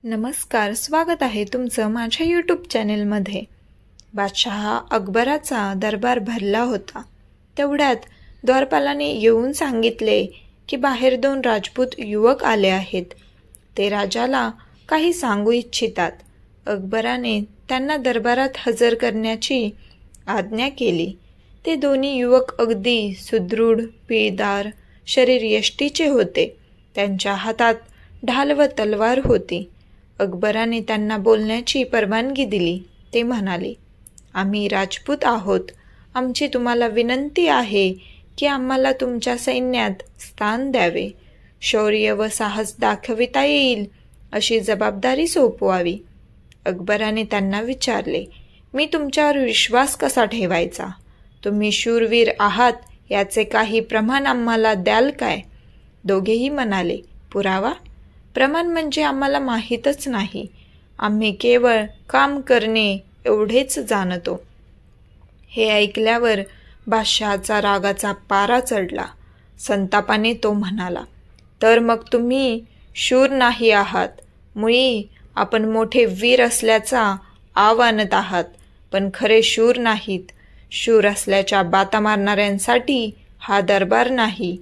नमस्कार, स्वागत आहे तुमचं माझ्या यूट्यूब चॅनेलमध्ये। बादशाह अकबराचा दरबार भरला होता। तेवढ्यात द्वारपालाने येऊन सांगितले की बाहेर 2 राजपूत युवक आले आहेत। ते राजाला काही सांगू इच्छितात। अकबराने त्यांना दरबारात हजर करण्याची आज्ञा केली। ते दोन्ही युवक अगदी सुदृढ, पिळदार, शरीर यष्टीचे होते। त्यांच्या हातात ढाल व तलवार होती। अकबराने त्यांना बोलण्याची परवानगी दिली। ते म्हणाले, आम्ही राजपूत आहोत। आमची तुम्हाला विनंती आहे की आम्हाला तुमच्या सैन्यात स्थान द्यावे। शौर्य व साहस दाखविता येईल अशी जबाबदारी सोपवावी। अकबराने त्यांना विचारले, मी तुमच्यावर विश्वास कसा ठेवायचा? तुम्ही शूरवीर आहात याचे काही प्रमाण आम्हाला द्याल काय? दोघेही म्हणाले, पुरावा? प्रमाण म्हणजे आम्हाला माहीतच नाही। आम्ही केवळ काम करणे एवढेच जाणतो। हे ऐकल्यावर बादशहाचा रागाचा पारा चढला। संतापाने तो म्हणाला, तर मग तुम्ही शूर नाही आहात। मुळी आपण मोठे वीर असल्याचा आव आणत आहात, पण खरे शूर नाहीत। शूर असल्याच्या बाता मारणाऱ्यांसाठी हा दरबार नाही।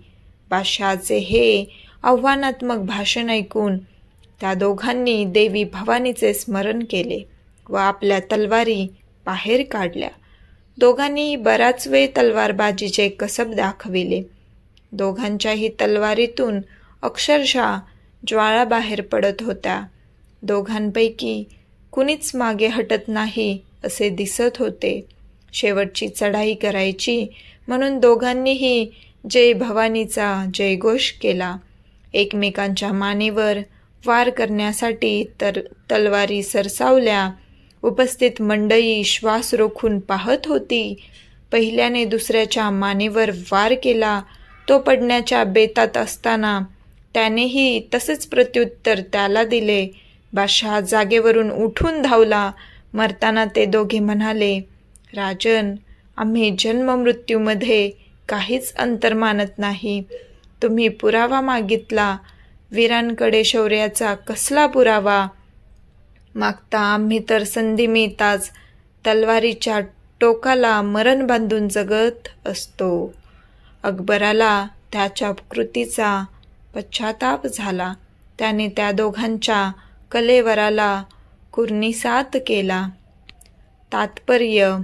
बादशहाचे हे आव्हानात्मक भाषण ऐकून त्या दोघांनी देवी भवानीचे स्मरण केले व आपल्या तलवारी बाहेर काढल्या। दोघांनीही बराच वेळ तलवारबाजीचे कसब दाखविले। दोघांच्याही तलवारीतून अक्षरशः ज्वाळा बाहेर पडत होत्या। दोघांपैकी कुणीच मागे हटत नाही असे दिसत होते। शेवटची चढाई करायची म्हणून दोघांनीही जय भवानीचा जयघोष केला। एकमेकांच्या मानेवर वार करण्यासाठी तलवारी सरसावल्या। उपस्थित मंडळी श्वास रोखून पाहत होती। पहिल्याने दुसऱ्याच्या मानेवर वार केला। तो पडण्याच्या बेतात असताना त्यानेही तसेच प्रत्युत्तर त्याला दिले। बादशाह जागेवरून उठून धावला। मरताना ते दोघे म्हणाले, राजन, आम्ही जन्ममृत्यूमध्ये काहीच अंतर मानत नाही। तुम्ही पुरावा मागितला, वीरांकडे शौर्याचा कसला पुरावा मागता? आम्ही तर संधी मिळताच तलवारीच्या टोकाला मरण बांधून जगत असतो। अकबराला त्याच्या कृतीचा पश्चाताप झाला। त्याने त्या दोघांच्या कलेवराला कुर्निसात केला। तात्पर्य: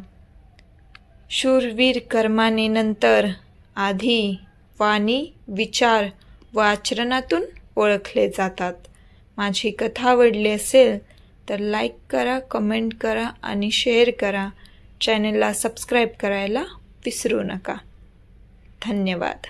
शूरवीर कर्माने नंतर आधी वाणी, विचार व आचरणातून ओळखले जातात। माझी कथा आवडली असेल तर लाईक करा, कमेंट करा आणि शेअर करा। चॅनलला सबस्क्राईब करायला विसरू नका। धन्यवाद।